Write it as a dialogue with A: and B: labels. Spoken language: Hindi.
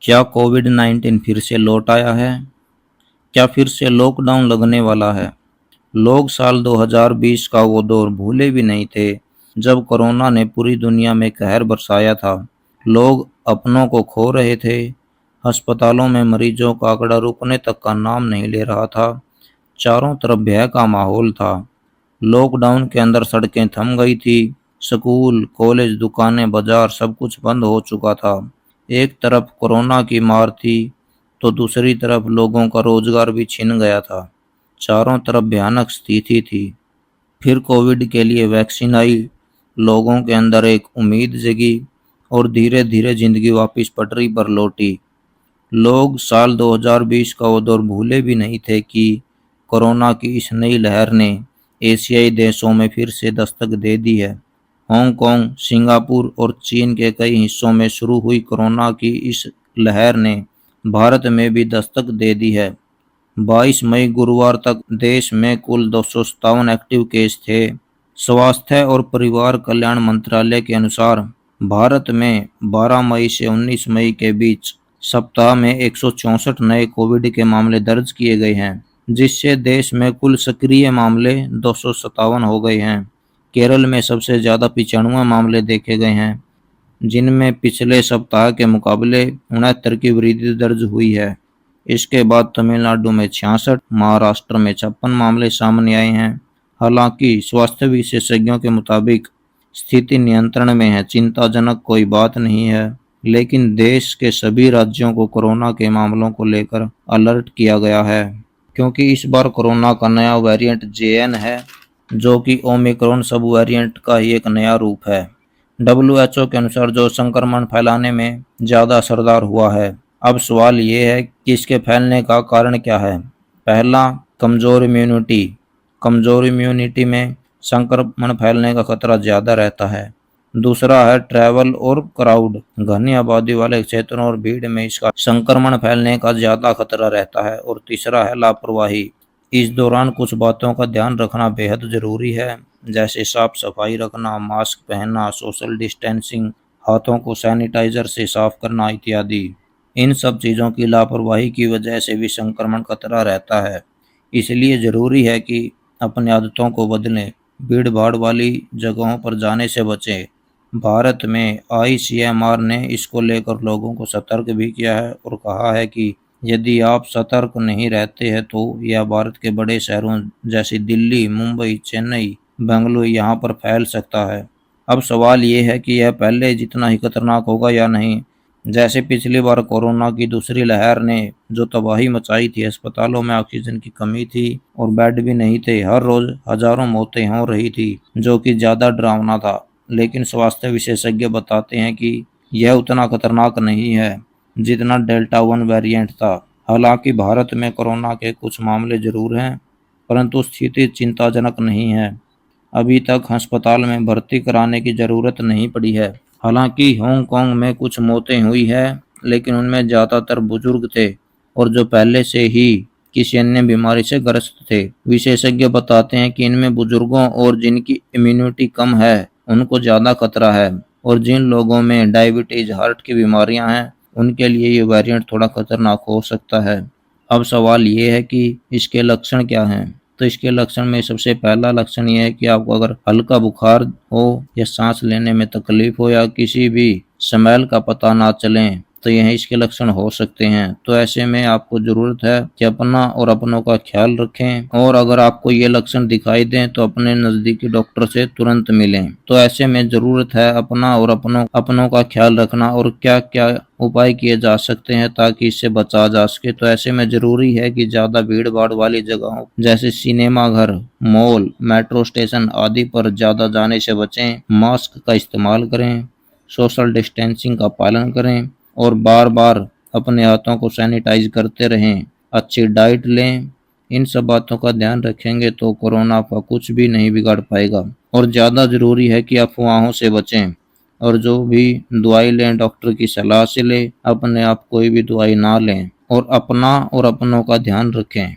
A: क्या कोविड-19 फिर से लौट आया है? क्या फिर से लॉकडाउन लगने वाला है? लोग साल 2020 का वो दौर भूले भी नहीं थे, जब कोरोना ने पूरी दुनिया में कहर बरसाया था। लोग अपनों को खो रहे थे, अस्पतालों में मरीजों का आंकड़ा रुकने तक का नाम नहीं ले रहा था। चारों तरफ भय का माहौल था। लॉकडाउन के अंदर सड़कें थम गई थी, स्कूल, कॉलेज, दुकानें, बाजार सब कुछ बंद हो चुका था। एक तरफ कोरोना की मार थी, तो दूसरी तरफ लोगों का रोजगार भी छिन गया था। चारों तरफ भयानक स्थिति थी। फिर कोविड के लिए वैक्सीन आई, लोगों के अंदर एक उम्मीद जगी और धीरे धीरे जिंदगी वापस पटरी पर लौटी। लोग साल 2020 का वो दौर भूले भी नहीं थे कि कोरोना की इस नई लहर ने एशियाई देशों में फिर से दस्तक दे दी है। हांगकांग, सिंगापुर और चीन के कई हिस्सों में शुरू हुई कोरोना की इस लहर ने भारत में भी दस्तक दे दी है। 22 मई गुरुवार तक देश में कुल 257 एक्टिव केस थे। स्वास्थ्य और परिवार कल्याण मंत्रालय के अनुसार भारत में 12 मई से 19 मई के बीच सप्ताह में 164 नए कोविड के मामले दर्ज किए गए हैं, जिससे देश में कुल सक्रिय मामले 257 हो गए हैं। केरल में सबसे ज्यादा 95 मामले देखे गए हैं, जिनमें पिछले सप्ताह के मुकाबले 69 की वृद्धि दर्ज हुई है। इसके बाद तमिलनाडु में 66, महाराष्ट्र में 56 मामले सामने आए हैं। हालांकि स्वास्थ्य विशेषज्ञों के मुताबिक स्थिति नियंत्रण में है, चिंताजनक कोई बात नहीं है। लेकिन देश के सभी राज्यों को कोरोना के मामलों को लेकर अलर्ट किया गया है, क्योंकि इस बार कोरोना का नया वेरिएंट JN है, जो कि ओमिक्रॉन सब वेरिएंट का ही एक नया रूप है। WHO के अनुसार जो संक्रमण फैलाने में ज़्यादा असरदार हुआ है। अब सवाल ये है कि इसके फैलने का कारण क्या है। पहला, कमज़ोर इम्यूनिटी। कमज़ोर इम्यूनिटी में संक्रमण फैलने का खतरा ज़्यादा रहता है। दूसरा है ट्रैवल और क्राउड। घनी आबादी वाले क्षेत्रों और भीड़ में इसका संक्रमण फैलने का ज़्यादा खतरा रहता है। और तीसरा है लापरवाही। इस दौरान कुछ बातों का ध्यान रखना बेहद ज़रूरी है, जैसे साफ सफाई रखना, मास्क पहनना, सोशल डिस्टेंसिंग, हाथों को सैनिटाइजर से साफ करना इत्यादि। इन सब चीज़ों की लापरवाही की वजह से भी संक्रमण खतरा रहता है। इसलिए ज़रूरी है कि अपनी आदतों को बदलें, भीड़ भाड़ वाली जगहों पर जाने से बचें। भारत में ICMR ने इसको लेकर लोगों को सतर्क भी किया है और कहा है कि यदि आप सतर्क नहीं रहते हैं तो यह भारत के बड़े शहरों जैसे दिल्ली, मुंबई, चेन्नई, बेंगलुरु यहाँ पर फैल सकता है। अब सवाल ये है कि यह पहले जितना ही खतरनाक होगा या नहीं। जैसे पिछली बार कोरोना की दूसरी लहर ने जो तबाही मचाई थी, अस्पतालों में ऑक्सीजन की कमी थी और बेड भी नहीं थे। हर रोज हजारों मौतें हो रही थी, जो कि ज्यादा डरावना था। लेकिन स्वास्थ्य विशेषज्ञ बताते हैं कि यह उतना खतरनाक नहीं है जितना डेल्टा 1 वेरिएंट था। हालांकि भारत में कोरोना के कुछ मामले जरूर हैं, परंतु स्थिति चिंताजनक नहीं है। अभी तक अस्पताल में भर्ती कराने की जरूरत नहीं पड़ी है। हालांकि हांगकांग में कुछ मौतें हुई है, लेकिन उनमें ज्यादातर बुजुर्ग थे और जो पहले से ही किसी अन्य बीमारी से ग्रस्त थे। विशेषज्ञ बताते हैं कि इनमें बुजुर्गों और जिनकी इम्यूनिटी कम है उनको ज्यादा खतरा है, और जिन लोगों में डायबिटीज, हार्ट की बीमारियां हैं उनके लिए ये वेरिएंट थोड़ा खतरनाक हो सकता है। अब सवाल ये है कि इसके लक्षण क्या हैं। तो इसके लक्षण में सबसे पहला लक्षण ये है कि आपको अगर हल्का बुखार हो या सांस लेने में तकलीफ हो या किसी भी स्मेल का पता ना चले, तो यह इसके लक्षण हो सकते हैं। तो ऐसे में आपको जरूरत है कि अपना और अपनों का ख्याल रखें, और अगर आपको ये लक्षण दिखाई दें तो अपने नजदीकी डॉक्टर से तुरंत मिलें। तो ऐसे में जरूरत है अपना और अपनों का ख्याल रखना, और क्या क्या उपाय किए जा सकते हैं ताकि इससे बचा जा सके। तो ऐसे में जरूरी है कि ज्यादा भीड़ भाड़ वाली जगहों जैसे सिनेमा घर, मॉल, मेट्रो स्टेशन आदि पर ज्यादा जाने से बचें। मास्क का इस्तेमाल करें, सोशल डिस्टेंसिंग का पालन करें और बार बार अपने हाथों को सैनिटाइज करते रहें। अच्छी डाइट लें। इन सब बातों का ध्यान रखेंगे तो कोरोना का कुछ भी नहीं बिगाड़ पाएगा। और ज़्यादा ज़रूरी है कि अफवाहों से बचें, और जो भी दवाई लें डॉक्टर की सलाह से लें। अपने आप कोई भी दवाई ना लें और अपना और अपनों का ध्यान रखें।